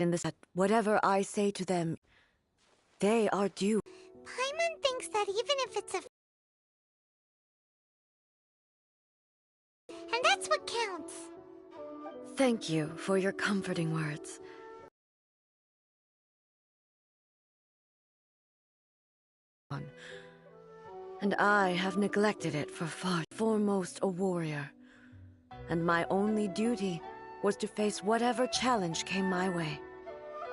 in this, whatever I say to them, they are due. Paimon thinks that even if it's a... And that's what counts. Thank you for your comforting words. And I have neglected it for far. Foremost a warrior. And my only duty was to face whatever challenge came my way.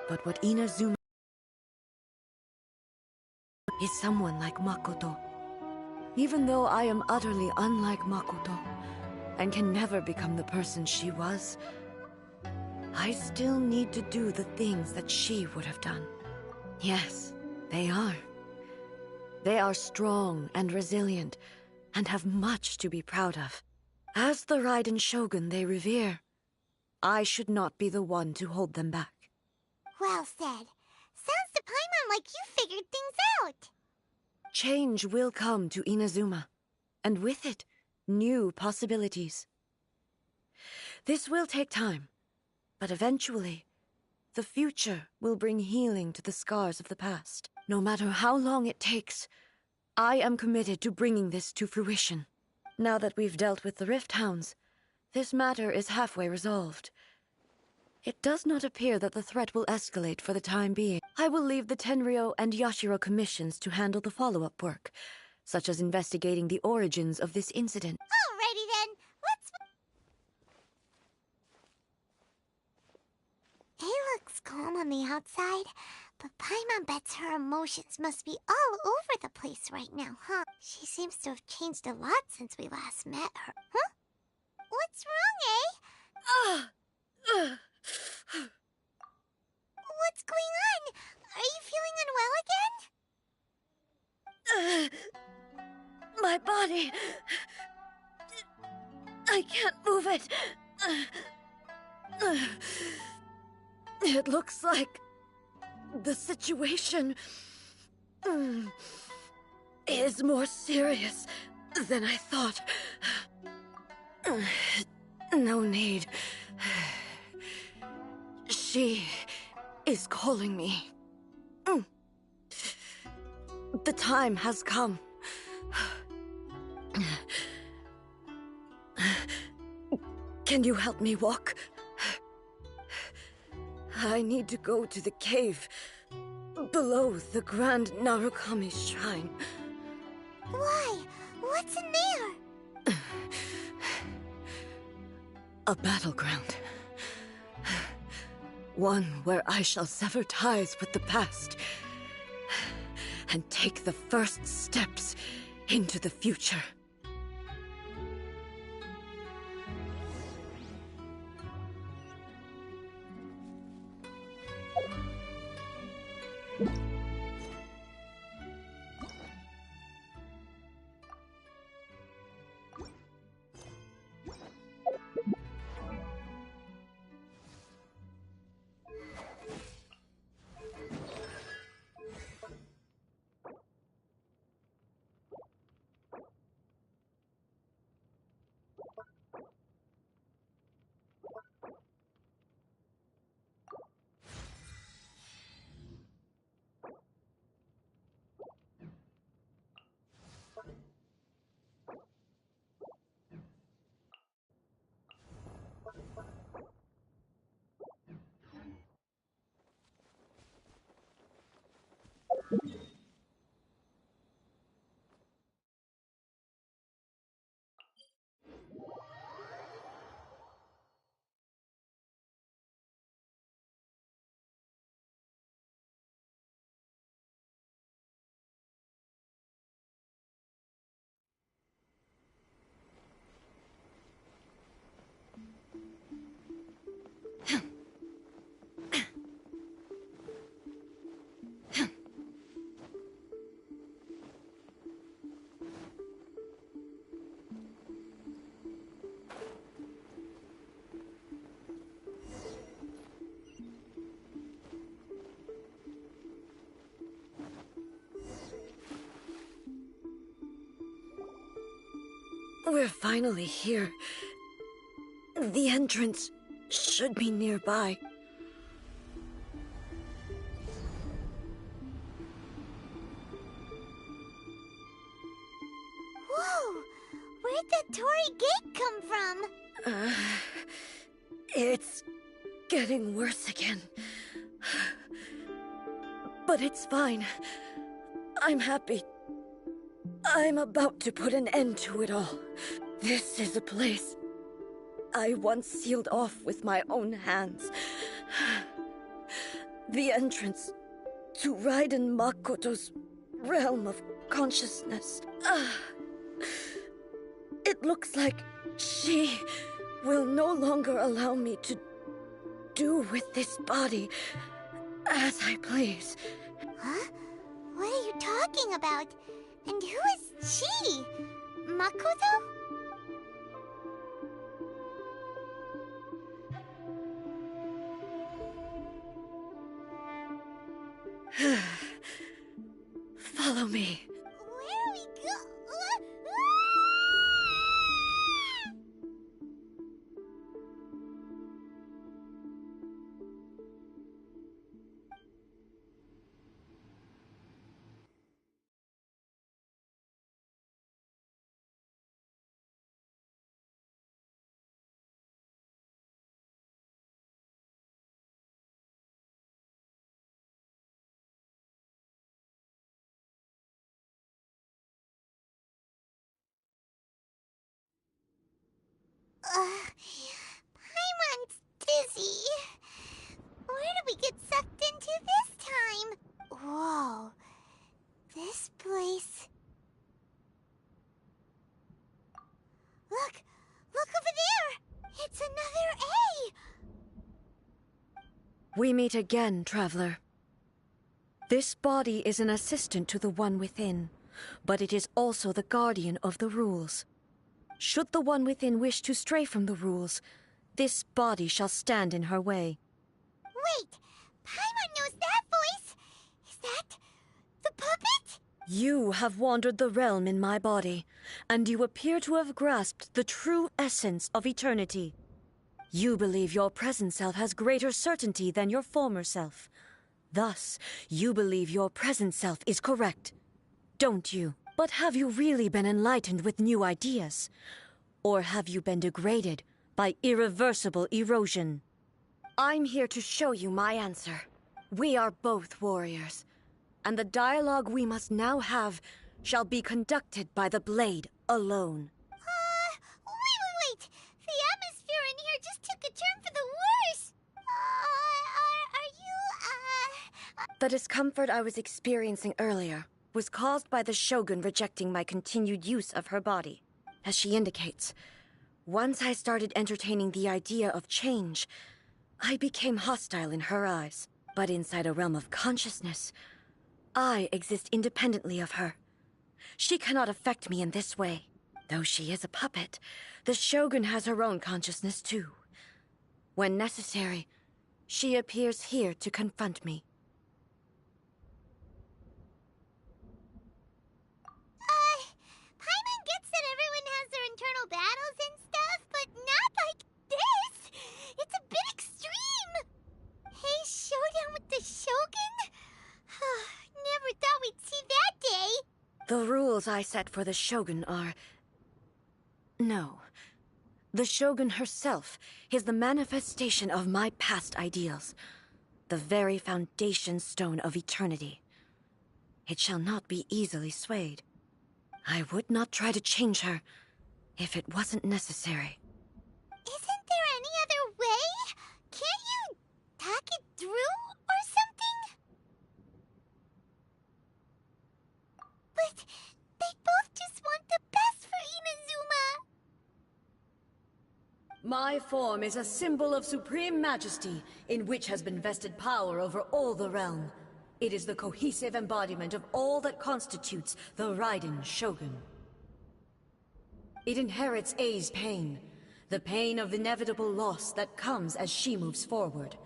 But what Inazuma is someone like Makoto. Even though I am utterly unlike Makoto, and can never become the person she was, I still need to do the things that she would have done. Yes, they are. They are strong and resilient, and have much to be proud of. As the Raiden Shogun they revere, I should not be the one to hold them back. Well said. Sounds to Paimon like you figured things out. Change will come to Inazuma, and with it, new possibilities. This will take time, but eventually, the future will bring healing to the scars of the past. No matter how long it takes, I am committed to bringing this to fruition. Now that we've dealt with the Rift Hounds, this matter is halfway resolved. It does not appear that the threat will escalate for the time being. I will leave the Tenryo and Yashiro commissions to handle the follow-up work, such as investigating the origins of this incident. Alrighty then, let's... It looks calm on the outside, but Paimon bets her emotions must be all over the place right now, huh? She seems to have changed a lot since we last met her. Huh? What's wrong, eh? What's going on? Are you feeling unwell again? My body... I can't move it. It looks like the situation is more serious than I thought. No need. She is calling me. The time has come. Can you help me walk? I need to go to the cave below the Grand Narukami Shrine. Why? What's in there? A battleground. One where I shall sever ties with the past and take the first steps into the future. We're finally here. The entrance should be nearby. did that Torii gate come from? It's getting worse again. But it's fine. I'm happy. I'm about to put an end to it all. This is a place I once sealed off with my own hands. The entrance to Raiden Makoto's realm of consciousness. It looks like she will no longer allow me to do with this body as I please. Huh? What are you talking about? And who is she? Makoto? Follow me. Where are we go? Paimon's dizzy. Where did we get sucked into this time? Whoa. This place... Look! Look over there! It's another A! We meet again, traveler. This body is an assistant to the one within, but it is also the guardian of the rules. Should the one within wish to stray from the rules, this body shall stand in her way. Wait! Paimon knows that voice! Is that... the puppet? You have wandered the realm in my body, and you appear to have grasped the true essence of eternity. You believe your present self has greater certainty than your former self. Thus, you believe your present self is correct, don't you? But have you really been enlightened with new ideas? Or have you been degraded by irreversible erosion? I'm here to show you my answer. We are both warriors, and the dialogue we must now have shall be conducted by the blade alone. Wait! The atmosphere in here just took a turn for the worse! Are you, The discomfort I was experiencing earlier was caused by the Shogun rejecting my continued use of her body. As she indicates, once I started entertaining the idea of change, I became hostile in her eyes. But inside a realm of consciousness, I exist independently of her. She cannot affect me in this way. Though she is a puppet, the Shogun has her own consciousness too. When necessary, she appears here to confront me. Paimon gets that everyone has their internal battles and stuff, but not like this! It's a bit extreme! Hey, showdown with the Shogun? Never thought we'd see that day! The rules I set for the Shogun are... No. The Shogun herself is the manifestation of my past ideals. The very foundation stone of eternity. It shall not be easily swayed. I would not try to change her if it wasn't necessary. Isn't there any other way? Can't you talk it through or something? But they both just want the best for Inazuma. My form is a symbol of supreme majesty, in which has been vested power over all the realm. It is the cohesive embodiment of all that constitutes the Raiden Shogun. It inherits Ei's pain, the pain of inevitable loss that comes as she moves forward.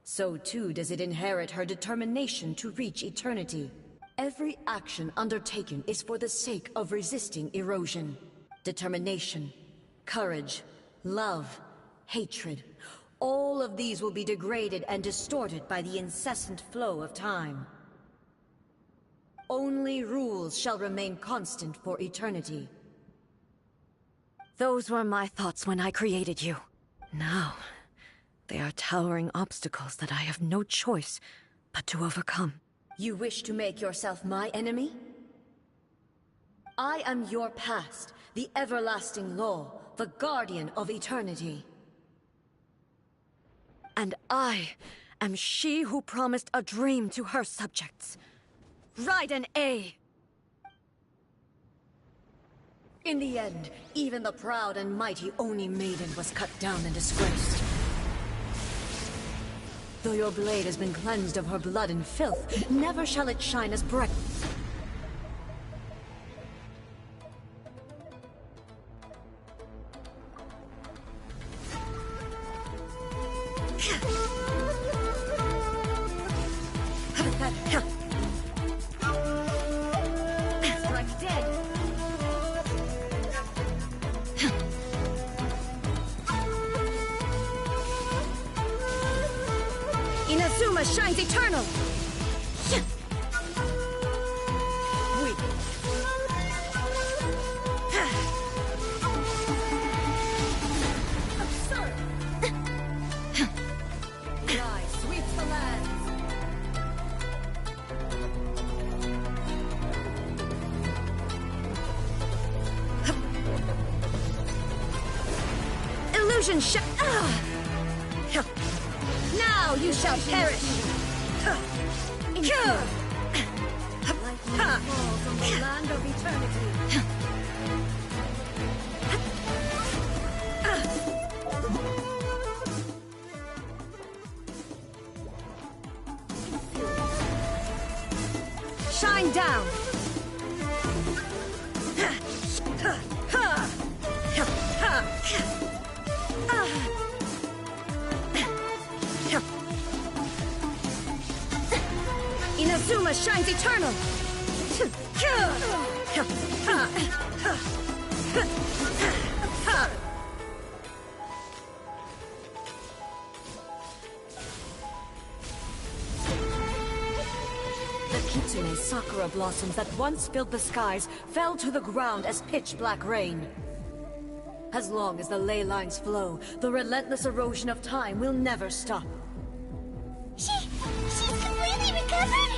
So too does it inherit her determination to reach eternity. Every action undertaken is for the sake of resisting erosion. Determination, courage, love, hatred. All of these will be degraded and distorted by the incessant flow of time. Only rules shall remain constant for eternity. Those were my thoughts when I created you. Now, they are towering obstacles that I have no choice but to overcome. You wish to make yourself my enemy? I am your past, the everlasting law, the guardian of eternity. And I am she who promised a dream to her subjects. Raiden A. In the end, even the proud and mighty Oni Maiden was cut down and disgraced. Though your blade has been cleansed of her blood and filth, never shall it shine as bright. Strike dead. Inazuma shines eternal! Weak. Absurd! Lie sweeps the lands! Illusion Now you shall perish! Lightning falls on the land of eternity. Shine down! Inazuma shines eternal! The Kitsune sakura blossoms that once filled the skies fell to the ground as pitch-black rain. As long as the ley lines flow, the relentless erosion of time will never stop. She's completely recovered?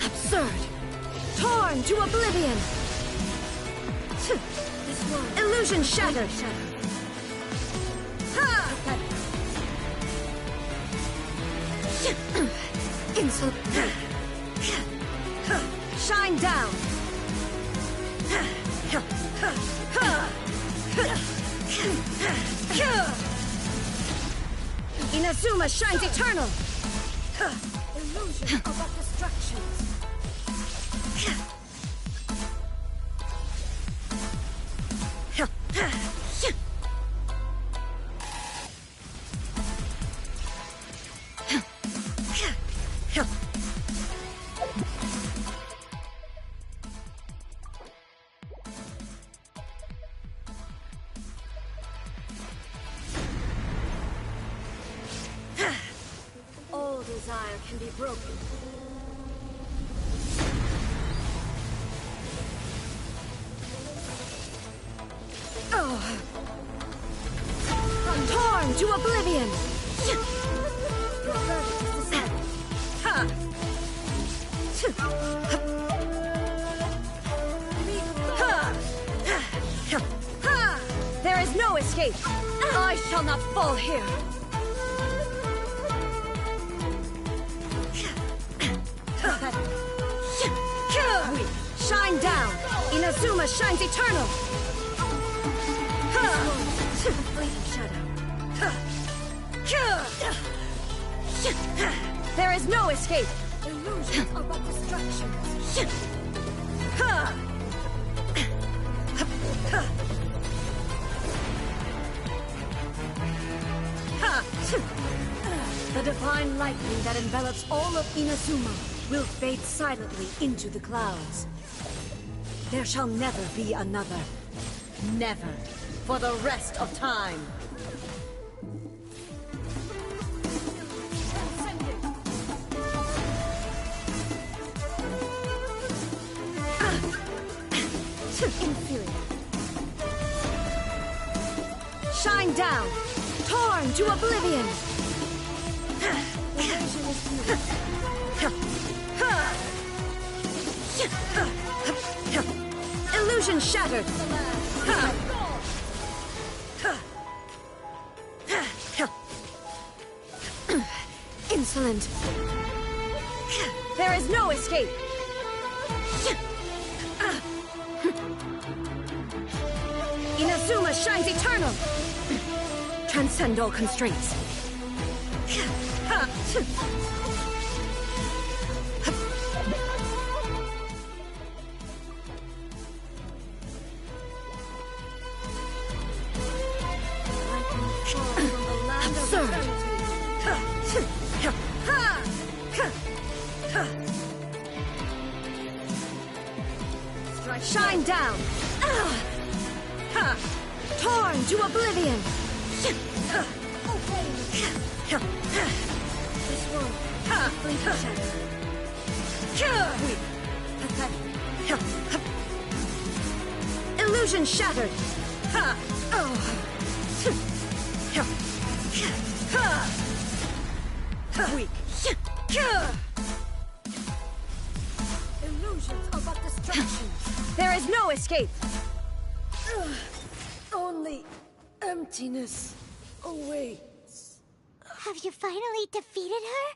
Absurd! Torn to oblivion! Illusion shattered! Insult! Shine down! Inazuma shines eternal! Illusion of destructions! All desire can be broken. Torn to oblivion! Your verdict is decided. There is no escape! I shall not fall here! Shine down! Inazuma shines eternal! Fleeting shadow. There is no escape! Illusions are but distractions. The divine lightning that envelops all of Inazuma will fade silently into the clouds. There shall never be another. Never. For the rest of time. Inferior. Shine down! Torn to oblivion! Illusion shattered! Insolent! There is no escape! Inazuma shines eternal! Transcend all constraints. Absurd! Shine down! Torn to oblivion! This world is pathetic. Illusion shattered! Weak. Illusions are but distractions. There is no escape. Only emptiness awaits. Have you finally defeated her?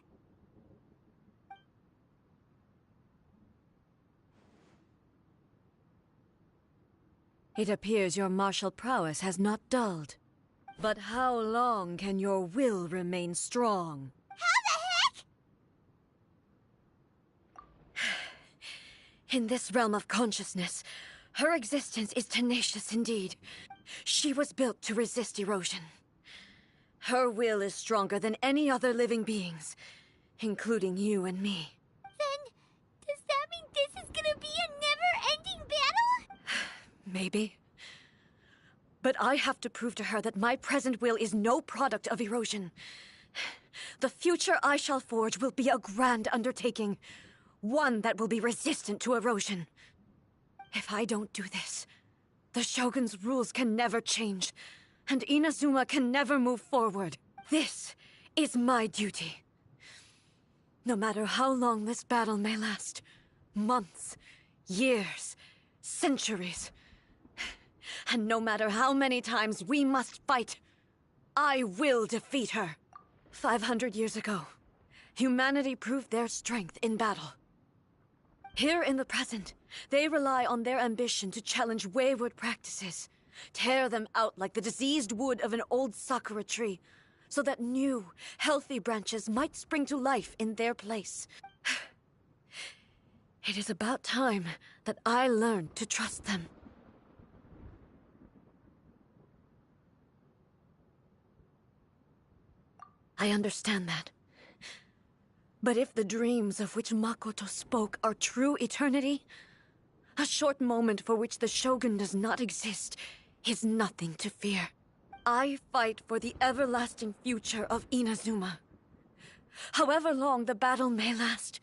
It appears your martial prowess has not dulled. But how long can your will remain strong? How the heck? In this realm of consciousness, her existence is tenacious indeed. She was built to resist erosion. Her will is stronger than any other living being's, including you and me. Then, does that mean this is gonna be a never-ending battle? Maybe. But I have to prove to her that my present will is no product of erosion. The future I shall forge will be a grand undertaking, one that will be resistant to erosion. If I don't do this, the Shogun's rules can never change, and Inazuma can never move forward. This is my duty. No matter how long this battle may last, months, years, centuries, and no matter how many times we must fight, I will defeat her. 500 years ago, humanity proved their strength in battle. Here in the present, they rely on their ambition to challenge wayward practices, tear them out like the diseased wood of an old sakura tree, so that new, healthy branches might spring to life in their place. It is about time that I learned to trust them. I understand that. But if the dreams of which Makoto spoke are true eternity, a short moment for which the Shogun does not exist is nothing to fear. I fight for the everlasting future of Inazuma. However long the battle may last,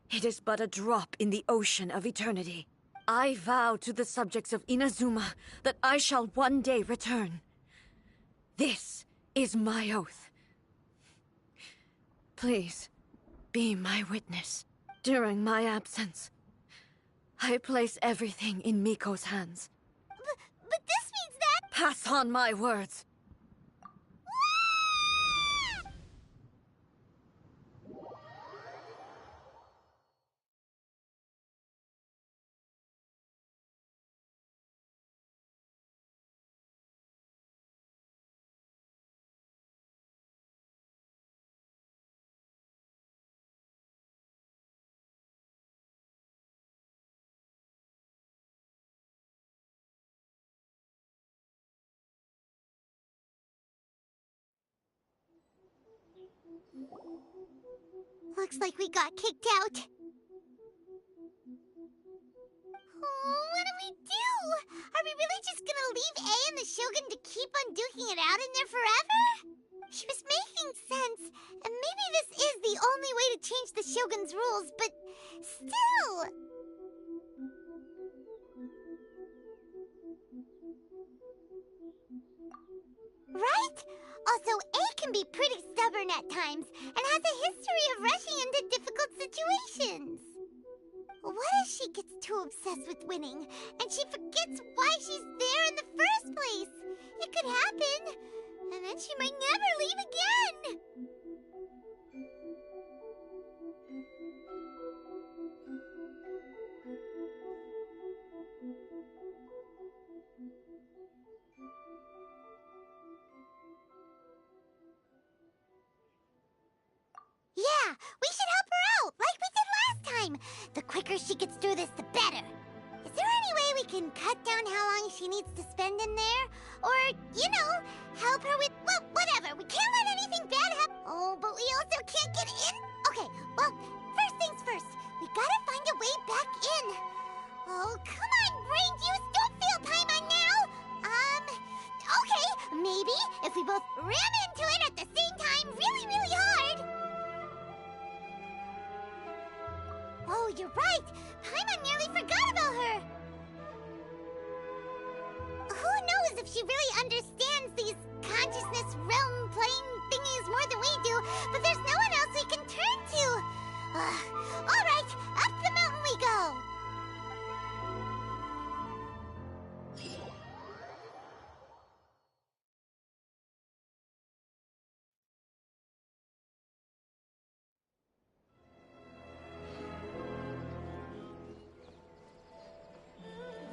it is but a drop in the ocean of eternity. I vow to the subjects of Inazuma that I shall one day return. This is my oath. Please, be my witness. During my absence, I place everything in Miko's hands. But this means that... Pass on my words. Looks like we got kicked out. Oh, what do we do? Are we really just gonna leave A and the Shogun to keep on duking it out in there forever? She was making sense, and maybe this is the only way to change the Shogun's rules, but still... Right? Also, A can be pretty stubborn at times, and has a history of rushing into difficult situations. What if she gets too obsessed with winning, and she forgets why she's there in the first place? It could happen, and then she might never leave again. Yeah, we should help her out, like we did last time. The quicker she gets through this, the better. Is there any way we can cut down how long she needs to spend in there? Or, you know, help her with, well, whatever. We can't let anything bad happen. Oh, but we also can't get in. Okay, well, first things first. We gotta find a way back in. Oh, come on, brain juice. Don't fail Paimon now. Okay, maybe if we both ram into it at the same time really, really hard. Oh, you're right. Paimon nearly forgot about her. Who knows if she really understands these consciousness realm plane thingies more than we do, but there's no one else we can turn to. All right, up the mountain we go.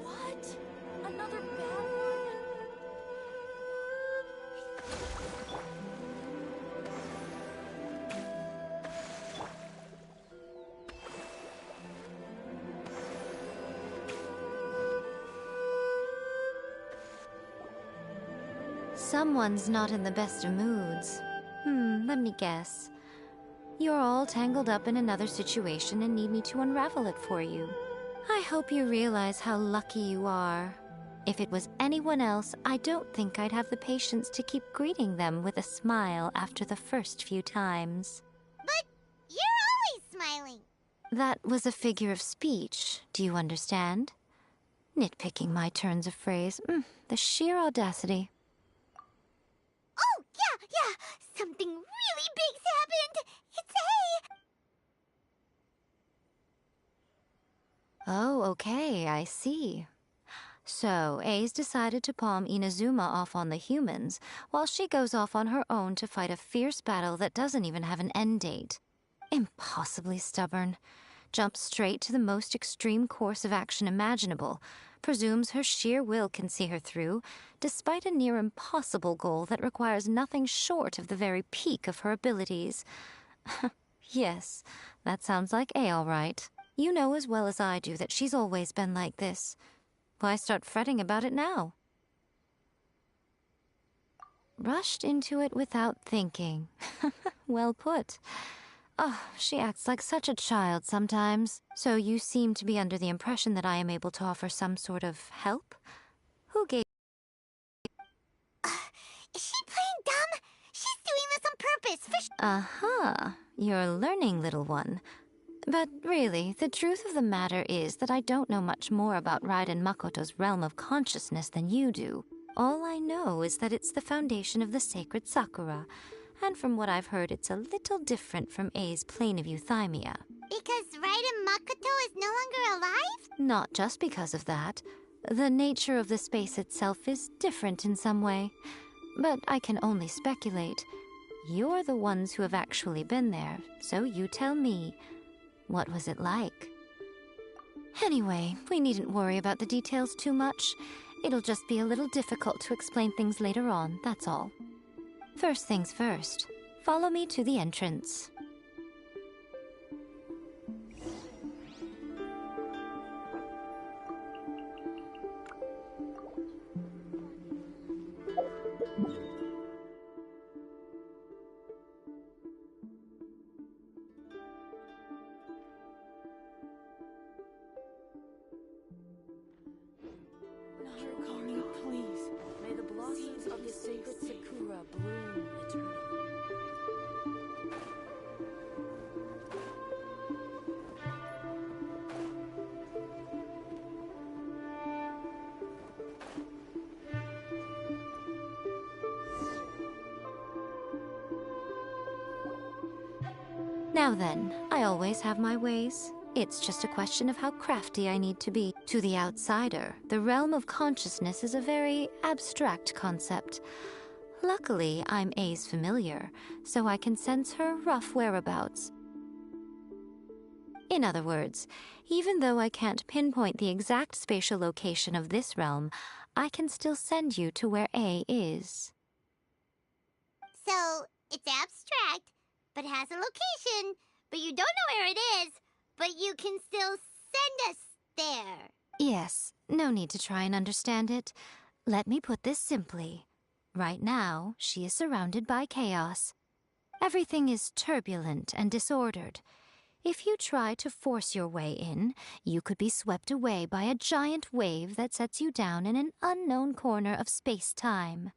What? Another bad one? Someone's not in the best of moods. Let me guess. You're all tangled up in another situation and need me to unravel it for you. I hope you realize how lucky you are. If it was anyone else, I don't think I'd have the patience to keep greeting them with a smile after the first few times. But you're always smiling. That was a figure of speech, do you understand? Nitpicking my turns of phrase. The sheer audacity. Oh, yeah. Something really big's happened. It's A. Oh, okay, I see. So, A's decided to palm Inazuma off on the humans, while she goes off on her own to fight a fierce battle that doesn't even have an end date. Impossibly stubborn. Jumps straight to the most extreme course of action imaginable, presumes her sheer will can see her through, despite a near impossible goal that requires nothing short of the very peak of her abilities. Yes, that sounds like A all right. You know as well as I do that she's always been like this. Why start fretting about it now? Rushed into it without thinking. Well put. Oh, she acts like such a child sometimes. So you seem to be under the impression that I am able to offer some sort of help? Who gave... Is she playing dumb? She's doing this on purpose. Uh-huh. You're learning, little one. But really, the truth of the matter is that I don't know much more about Raiden Makoto's realm of consciousness than you do. All I know is that it's the foundation of the sacred Sakura, and from what I've heard, it's a little different from A's plane of euthymia. Because Raiden Makoto is no longer alive? Not just because of that. The nature of the space itself is different in some way. But I can only speculate. You're the ones who have actually been there, so you tell me. What was it like? Anyway, we needn't worry about the details too much. It'll just be a little difficult to explain things later on, that's all. First things first, follow me to the entrance. Call me, please. May the blossoms of the sacred sakura bloom eternally. Now then, I always have my ways. It's just a question of how crafty I need to be. To the outsider, the realm of consciousness is a very abstract concept. Luckily, I'm A's familiar, so I can sense her rough whereabouts. In other words, even though I can't pinpoint the exact spatial location of this realm, I can still send you to where A is. So, it's abstract, but it has a location, but you don't know where it is, but you can still send us there. Yes, no need to try and understand it. Let me put this simply. Right now, she is surrounded by chaos. Everything is turbulent and disordered. If you try to force your way in, you could be swept away by a giant wave that sets you down in an unknown corner of space-time.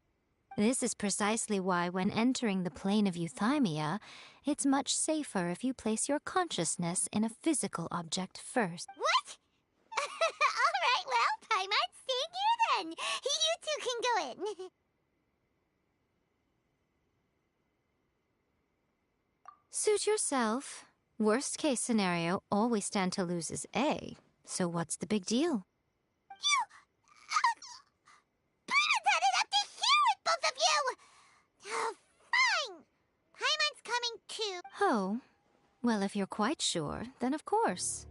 This is precisely why when entering the plane of euthymia, it's much safer if you place your consciousness in a physical object first. What? All right, well, Paimon, stay here then. You two can go in. Suit yourself. Worst case scenario, all we stand to lose is A. So what's the big deal? Paimon's had it up to here with both of you! Oh, fine! Paimon's coming too. Oh, well, if you're quite sure, then of course.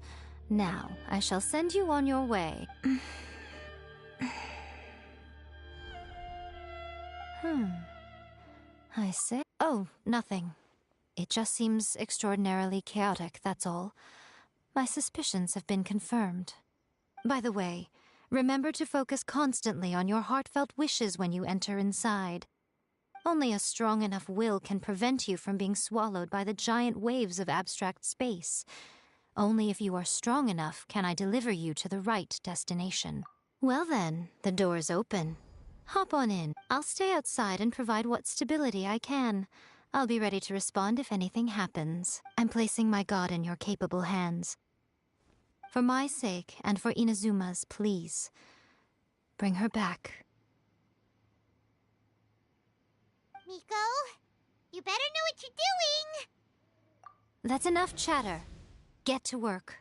Now, I shall send you on your way. I say... Oh, nothing. It just seems extraordinarily chaotic, that's all. My suspicions have been confirmed. By the way, remember to focus constantly on your heartfelt wishes when you enter inside. Only a strong enough will can prevent you from being swallowed by the giant waves of abstract space. Only if you are strong enough can I deliver you to the right destination. Well then, the door is open. Hop on in. I'll stay outside and provide what stability I can. I'll be ready to respond if anything happens. I'm placing my god in your capable hands. For my sake, and for Inazuma's, please. Bring her back. Miko, you better know what you're doing! That's enough chatter. Get to work.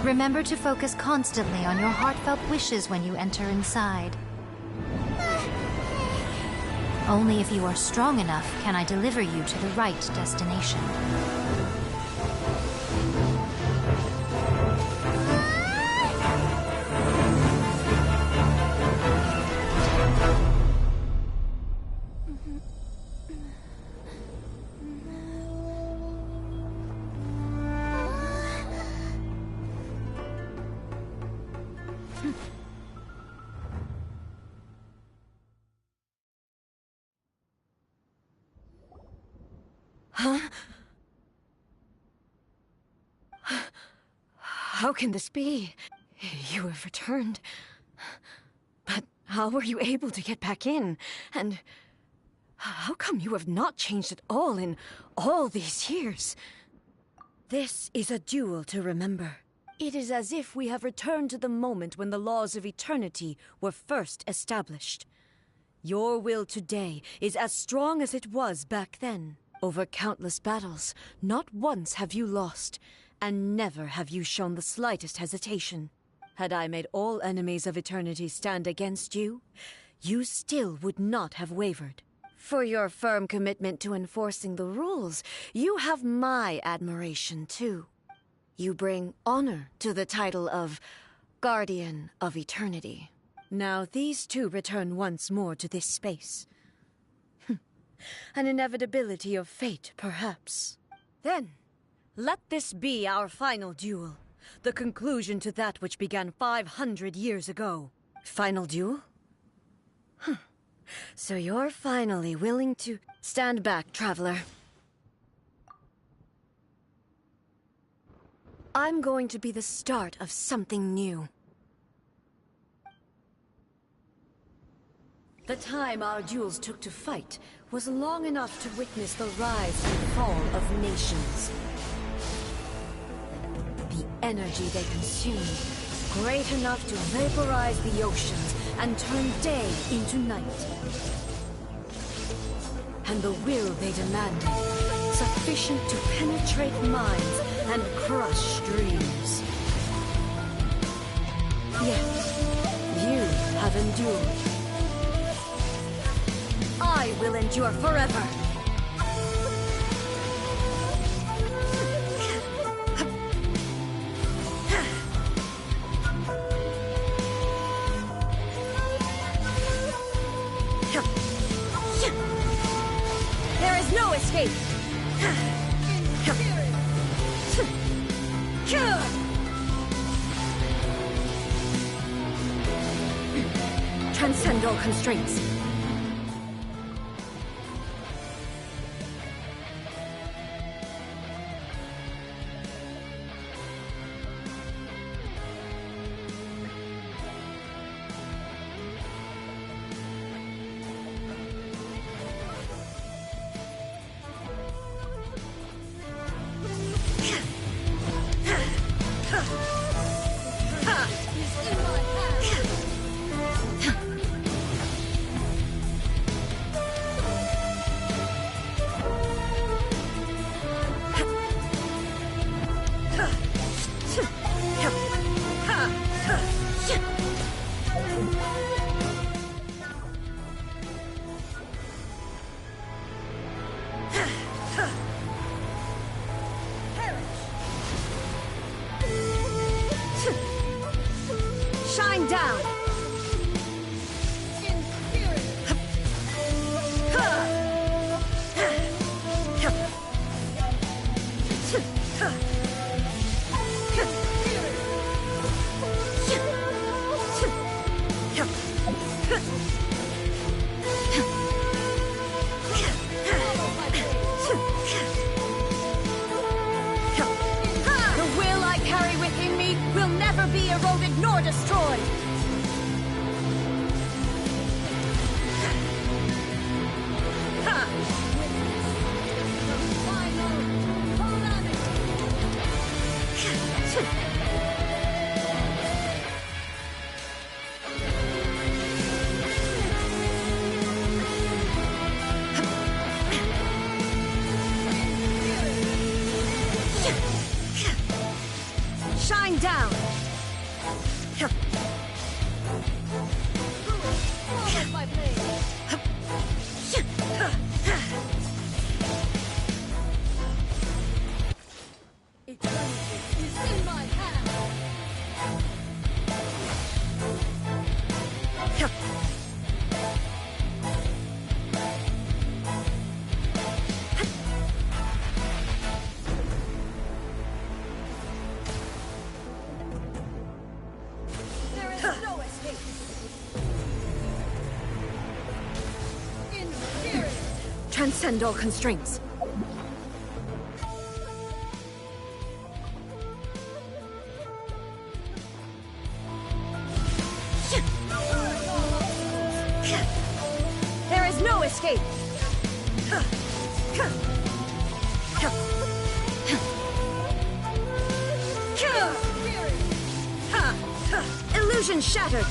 Remember to focus constantly on your heartfelt wishes when you enter inside. Only if you are strong enough can I deliver you to the right destination. Huh? How can this be? You have returned. But how were you able to get back in? And how come you have not changed at all in all these years? This is a duel to remember. It is as if we have returned to the moment when the laws of eternity were first established. Your will today is as strong as it was back then. Over countless battles, not once have you lost, and never have you shown the slightest hesitation. Had I made all enemies of eternity stand against you, you still would not have wavered. For your firm commitment to enforcing the rules, you have my admiration too. You bring honor to the title of Guardian of Eternity. Now these two return once more to this space. An inevitability of fate, perhaps. Then, let this be our final duel. The conclusion to that which began 500 years ago. Final duel? So you're finally willing to stand back, traveler. I'm going to be the start of something new. The time our duels took to fight was long enough to witness the rise and fall of nations. The energy they consumed, great enough to vaporize the oceans and turn day into night. And the will they demanded, sufficient to penetrate minds and crush dreams. Yet, you have endured. I will endure forever. There is no escape. Transcend all constraints. Shine down! The will I carry within me will never be eroded nor destroyed. Shine down! My blade. Eternity is in my hand. There is no escape. Inferior. Transcend all constraints. There is no escape. Illusion shattered.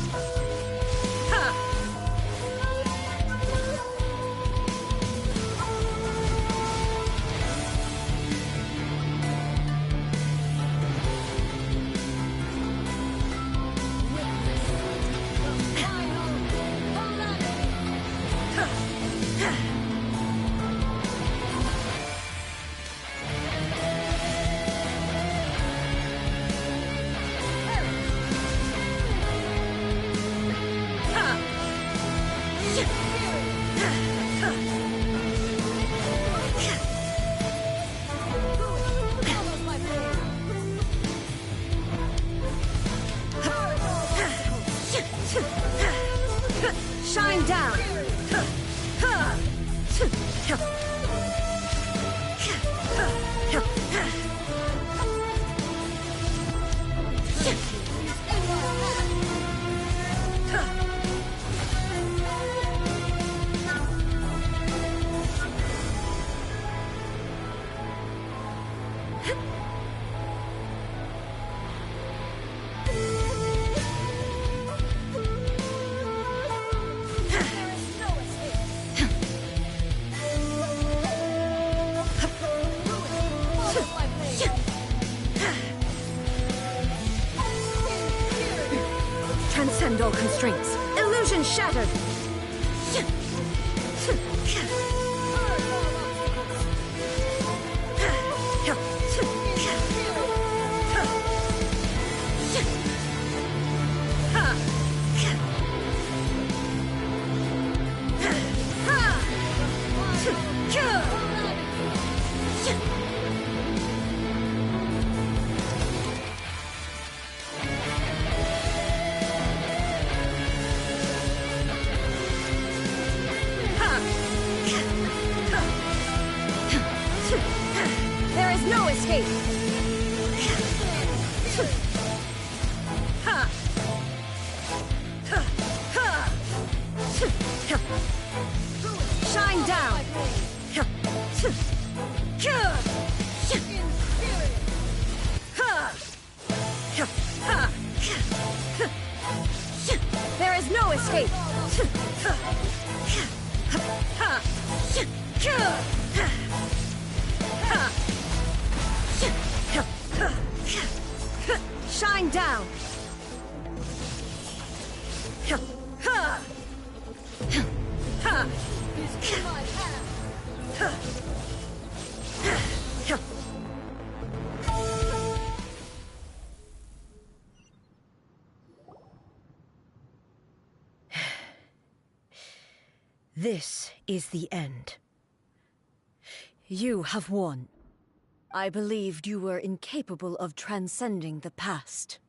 Transcend all constraints. Illusion shattered. There is no escape! Shine down! There is no escape! Shine down! This is the end. You have won. I believed you were incapable of transcending the past.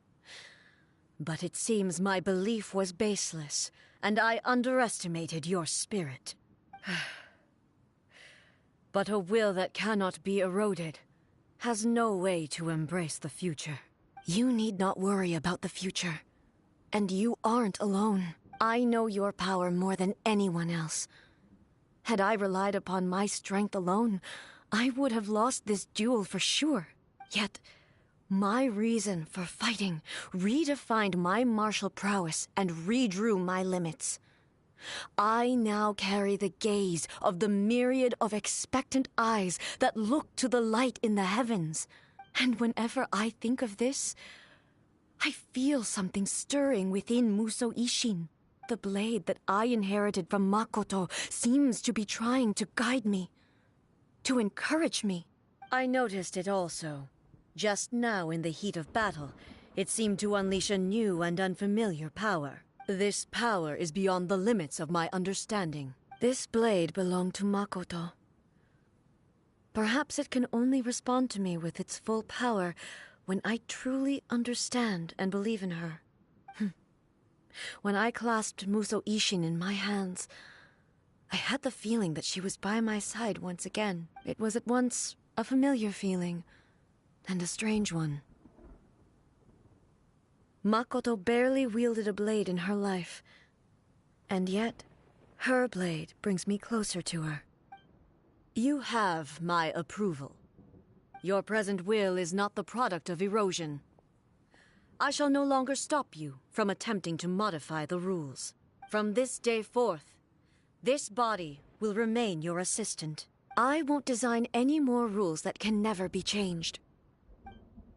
But it seems my belief was baseless, and I underestimated your spirit. But a will that cannot be eroded has no way to embrace the future. You need not worry about the future. And you aren't alone. I know your power more than anyone else. Had I relied upon my strength alone, I would have lost this duel for sure. Yet, my reason for fighting redefined my martial prowess and redrew my limits. I now carry the gaze of the myriad of expectant eyes that look to the light in the heavens. And whenever I think of this, I feel something stirring within Muso Ishin. The blade that I inherited from Makoto seems to be trying to guide me, to encourage me. I noticed it also. Just now in the heat of battle, it seemed to unleash a new and unfamiliar power. This power is beyond the limits of my understanding. This blade belonged to Makoto. Perhaps it can only respond to me with its full power when I truly understand and believe in her. When I clasped Muso Ishin in my hands, I had the feeling that she was by my side once again. It was at once a familiar feeling and a strange one. Makoto barely wielded a blade in her life, and yet her blade brings me closer to her. You have my approval. Your present will is not the product of erosion. I shall no longer stop you from attempting to modify the rules. From this day forth, this body will remain your assistant. I won't design any more rules that can never be changed.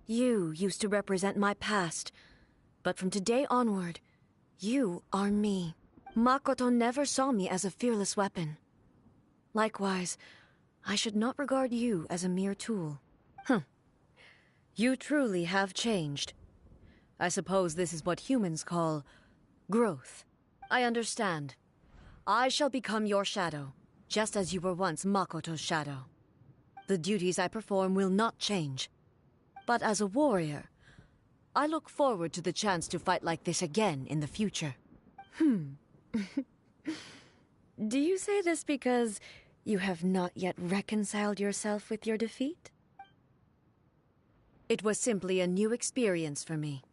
You used to represent my past, but from today onward, you are me. Makoto never saw me as a fearless weapon. Likewise, I should not regard you as a mere tool. You truly have changed. I suppose this is what humans call growth. I understand. I shall become your shadow, just as you were once Makoto's shadow. The duties I perform will not change. But as a warrior, I look forward to the chance to fight like this again in the future. Do you say this because you have not yet reconciled yourself with your defeat? It was simply a new experience for me.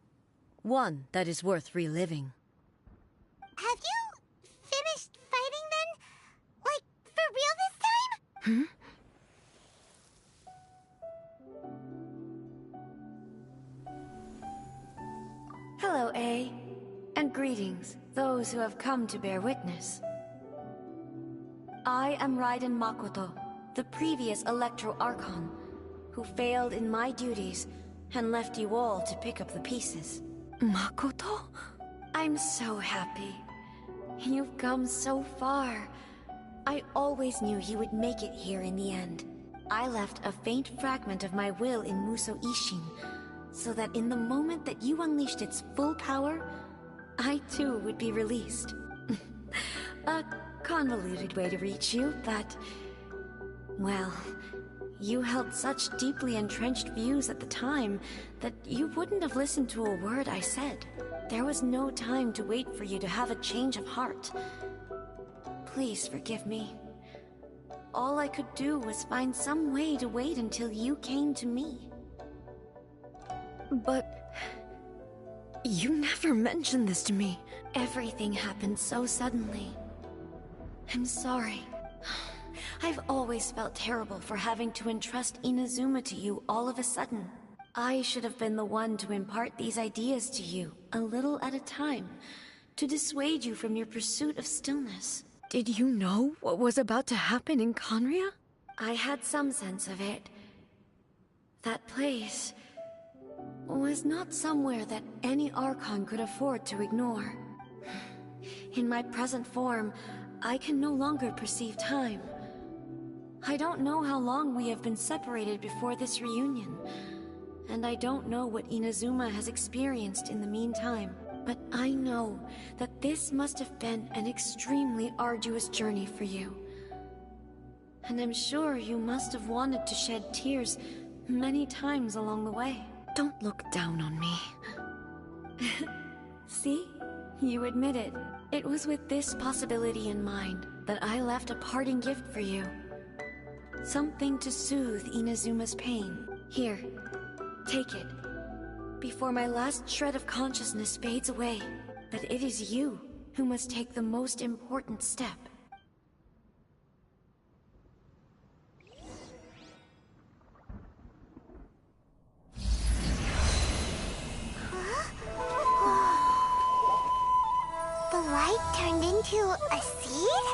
One that is worth reliving. Have you finished fighting then? Like, for real this time? A, and greetings, those who have come to bear witness. I am Raiden Makoto, the previous Electro Archon, who failed in my duties and left you all to pick up the pieces. Makoto? I'm so happy. You've come so far. I always knew you would make it here in the end. I left a faint fragment of my will in Muso Ishin, so that in the moment that you unleashed its full power, I too would be released. A convoluted way to reach you, but... well, you held such deeply entrenched views at the time that you wouldn't have listened to a word I said. There was no time to wait for you to have a change of heart. Please forgive me. All I could do was find some way to wait until you came to me. But... you never mentioned this to me. Everything happened so suddenly. I'm sorry. I've always felt terrible for having to entrust Inazuma to you all of a sudden. I should have been the one to impart these ideas to you, a little at a time, to dissuade you from your pursuit of stillness. Did you know what was about to happen in Conria? I had some sense of it. That place was not somewhere that any Archon could afford to ignore. In my present form, I can no longer perceive time. I don't know how long we have been separated before this reunion, and I don't know what Inazuma has experienced in the meantime, but I know that this must have been an extremely arduous journey for you. And I'm sure you must have wanted to shed tears many times along the way. Don't look down on me. See? You admit it. It was with this possibility in mind that I left a parting gift for you. Something to soothe Inazuma's pain. Here, take it. Before my last shred of consciousness fades away. But it is you who must take the most important step. The light turned into a seed?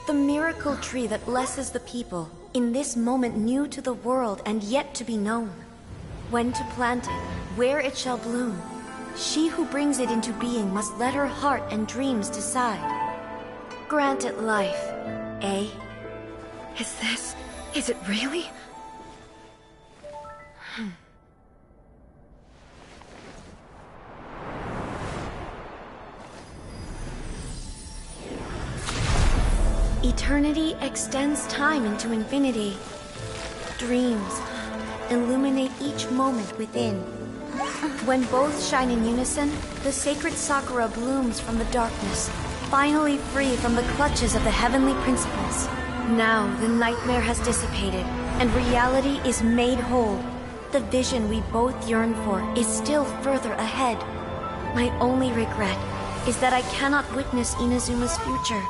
The miracle tree that blesses the people, in this moment new to the world and yet to be known. When to plant it, where it shall bloom. She who brings it into being must let her heart and dreams decide. Grant it life, eh? Is it really? Eternity extends time into infinity. Dreams illuminate each moment within. When both shine in unison, the sacred Sakura blooms from the darkness, finally free from the clutches of the heavenly principles. Now the nightmare has dissipated, and reality is made whole. The vision we both yearn for is still further ahead. My only regret is that I cannot witness Inazuma's future,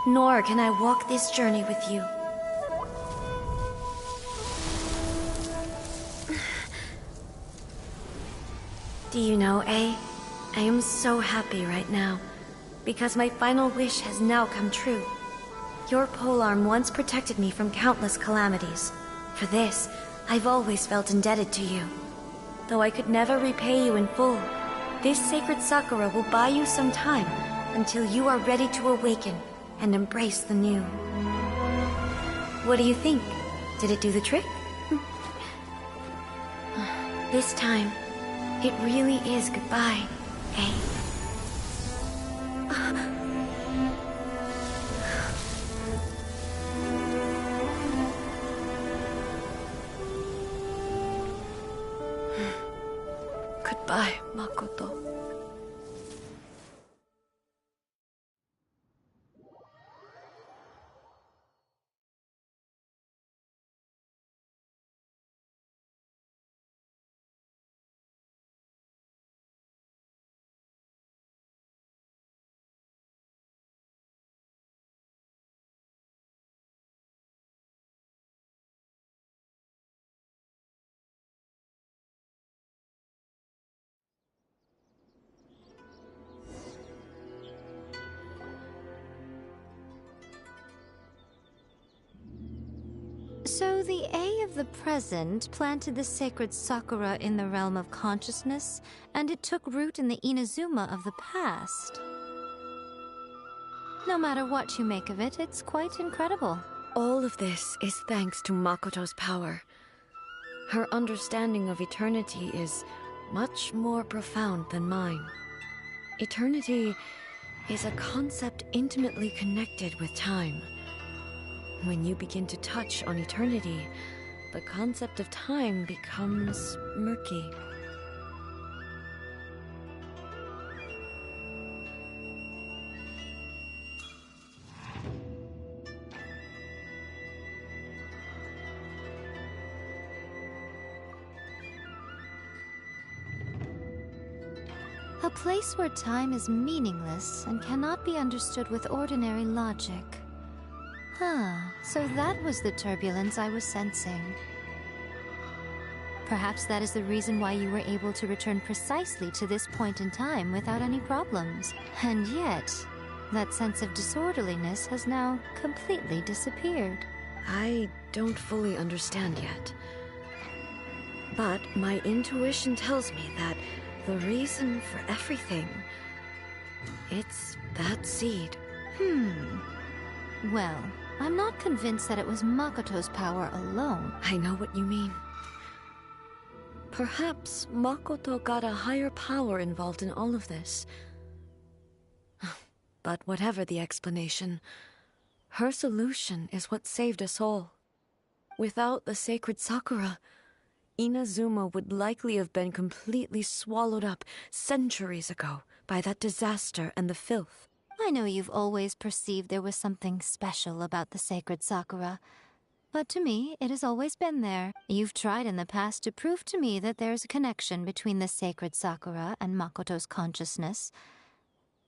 nor can I walk this journey with you. Do you know, A? I am so happy right now, because my final wish has now come true. Your polearm once protected me from countless calamities. For this, I've always felt indebted to you. Though I could never repay you in full, this sacred Sakura will buy you some time until you are ready to awaken and embrace the new. What do you think? Did it do the trick? This time, it really is goodbye, eh? Goodbye, Makoto. So the A of the present planted the sacred sakura in the realm of consciousness, and it took root in the Inazuma of the past. No matter what you make of it, it's quite incredible. All of this is thanks to Makoto's power. Her understanding of eternity is much more profound than mine. Eternity is a concept intimately connected with time. When you begin to touch on eternity, the concept of time becomes murky. A place where time is meaningless and cannot be understood with ordinary logic. So that was the turbulence I was sensing. Perhaps that is the reason why you were able to return precisely to this point in time without any problems. And yet, that sense of disorderliness has now completely disappeared. I don't fully understand yet. But my intuition tells me that the reason for everything, it's that seed. Well, I'm not convinced that it was Makoto's power alone. I know what you mean. Perhaps Makoto got a higher power involved in all of this. But whatever the explanation, her solution is what saved us all. Without the sacred Sakura, Inazuma would likely have been completely swallowed up centuries ago by that disaster and the filth. I know you've always perceived there was something special about the sacred Sakura, but to me, it has always been there. You've tried in the past to prove to me that there's a connection between the sacred Sakura and Makoto's consciousness,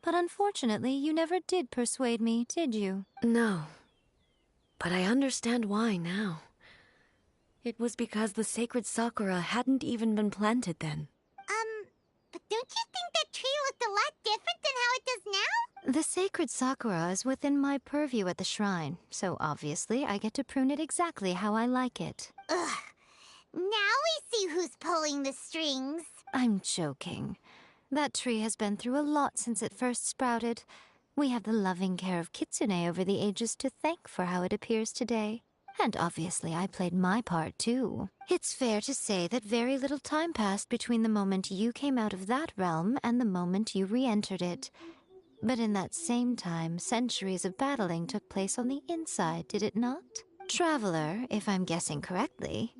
but unfortunately, you never did persuade me, did you? No, but I understand why now. It was because the sacred Sakura hadn't even been planted then. But don't you think that tree looked a lot different than how it does now? The sacred Sakura is within my purview at the shrine, so obviously I get to prune it exactly how I like it. Ugh. Now we see who's pulling the strings. I'm joking. That tree has been through a lot since it first sprouted. We have the loving care of Kitsune over the ages to thank for how it appears today. And obviously I played my part too. It's fair to say that very little time passed between the moment you came out of that realm and the moment you re-entered it. But in that same time, centuries of battling took place on the inside, did it not? Traveler, if I'm guessing correctly,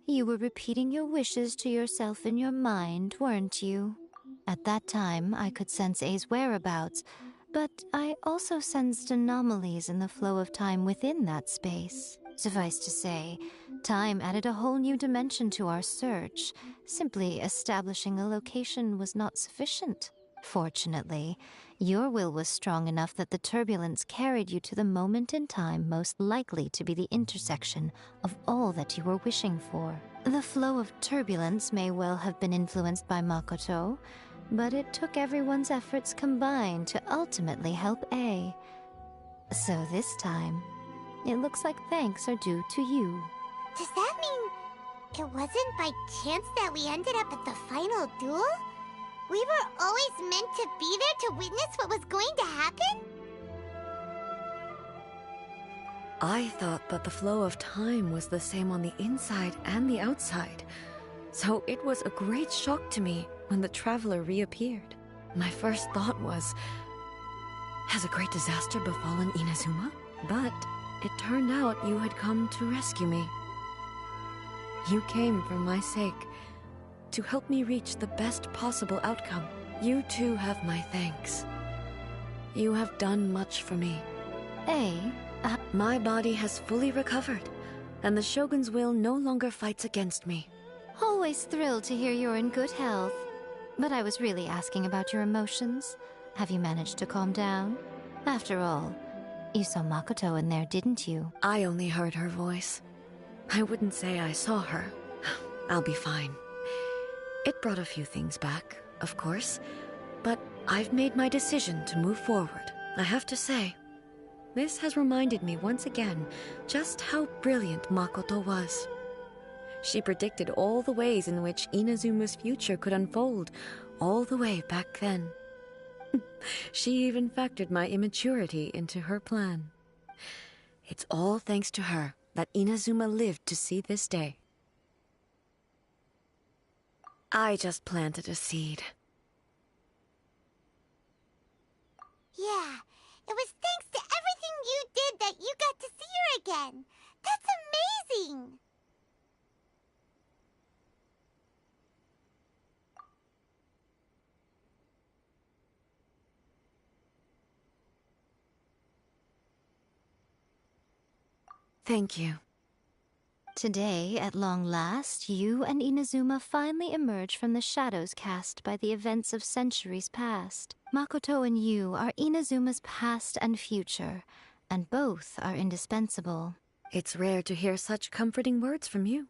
you were repeating your wishes to yourself in your mind, weren't you? At that time, I could sense A's whereabouts, but I also sensed anomalies in the flow of time within that space. Suffice to say, time added a whole new dimension to our search. Simply establishing a location was not sufficient. Fortunately, your will was strong enough that the turbulence carried you to the moment in time most likely to be the intersection of all that you were wishing for. The flow of turbulence may well have been influenced by Makoto, but it took everyone's efforts combined to ultimately help A. So this time, it looks like thanks are due to you. Does that mean it wasn't by chance that we ended up at the final duel? We were always meant to be there to witness what was going to happen? I thought that the flow of time was the same on the inside and the outside, so it was a great shock to me when the traveler reappeared. My first thought was, has a great disaster befallen Inazuma? But it turned out you had come to rescue me. You came for my sake, to help me reach the best possible outcome. You too have my thanks. You have done much for me. My body has fully recovered, and the Shogun's will no longer fights against me. Always thrilled to hear you're in good health. But I was really asking about your emotions. Have you managed to calm down? After all, you saw Makoto in there, didn't you? I only heard her voice. I wouldn't say I saw her. I'll be fine. It brought a few things back, of course, but I've made my decision to move forward. I have to say, This has reminded me once again just how brilliant Makoto was. She predicted all the ways in which Inazuma's future could unfold, all the way back then. She even factored my immaturity into her plan. It's all thanks to her that Inazuma lived to see this day. I just planted a seed. Yeah, it was thanks to everything you did that you got to see her again. That's amazing! Thank you. Today, at long last, you and Inazuma finally emerge from the shadows cast by the events of centuries past. Makoto and you are Inazuma's past and future, and both are indispensable. It's rare to hear such comforting words from you.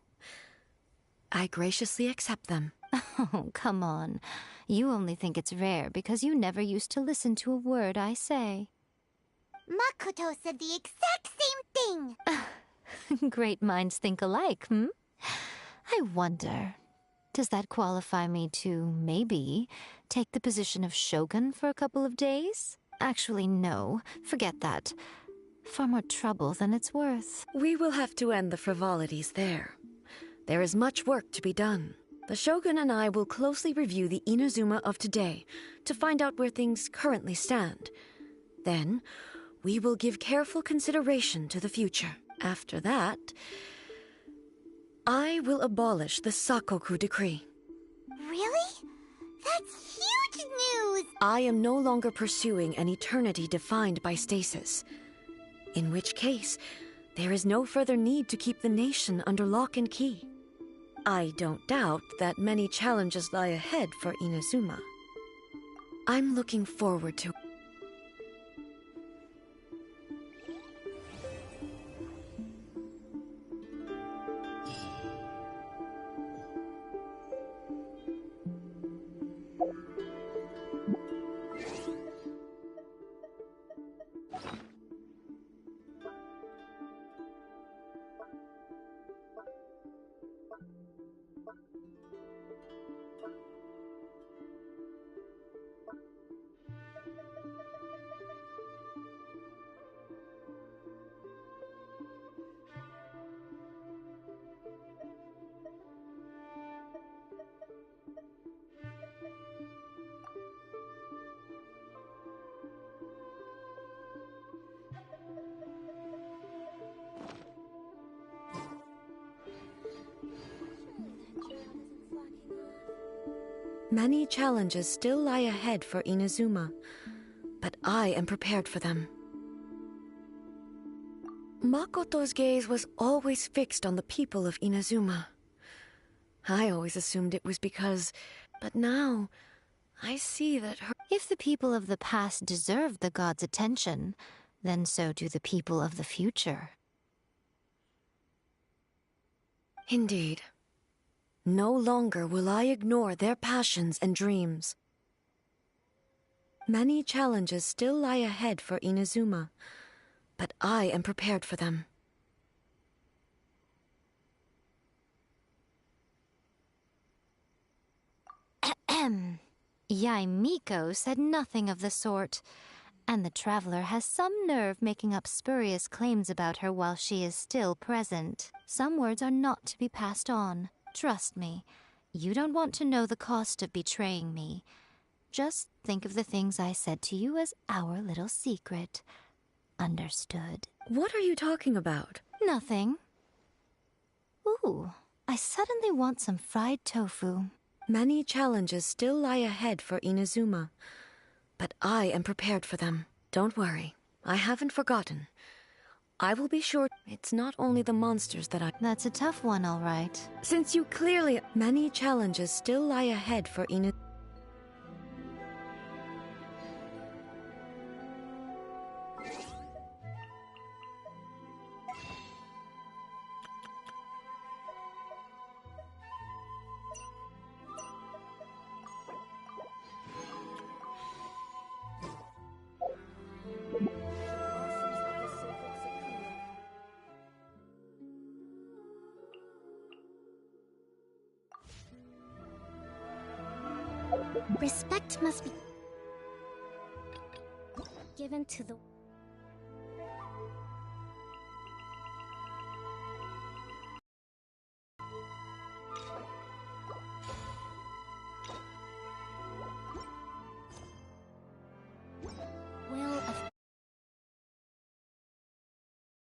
I graciously accept them. Oh, come on. You only think it's rare because you never used to listen to a word I say. Makoto said the exact same thing! Great minds think alike, hmm? I wonder, does that qualify me to, maybe, take the position of Shogun for a couple of days? Actually, no. Forget that. Far more trouble than it's worth. We will have to end the frivolities there. There is much work to be done. The Shogun and I will closely review the Inazuma of today to find out where things currently stand. Then, we will give careful consideration to the future. After that, I will abolish the Sakoku decree. Really? That's huge news! I am no longer pursuing an eternity defined by stasis. In which case, there is no further need to keep the nation under lock and key. I don't doubt that many challenges lie ahead for Inazuma. I'm looking forward to Many challenges still lie ahead for Inazuma, but I am prepared for them. Makoto's gaze was always fixed on the people of Inazuma. I always assumed it was because, but now I see that her... If the people of the past deserve the god's attention, then so do the people of the future. Indeed. No longer will I ignore their passions and dreams. Many challenges still lie ahead for Inazuma, but I am prepared for them. Ahem. Yaimiko said nothing of the sort, and the traveler has some nerve making up spurious claims about her while she is still present. Some words are not to be passed on. Trust me, you don't want to know the cost of betraying me. Just think of the things I said to you as our little secret. Understood? What are you talking about? Nothing. Ooh, I suddenly want some fried tofu. Many challenges still lie ahead for Inazuma, but I am prepared for them. Don't worry, I haven't forgotten. I will be sure it's not only the monsters that I... That's a tough one, all right. Since you clearly... Many challenges still lie ahead for Inazuma. Respect must be given to the...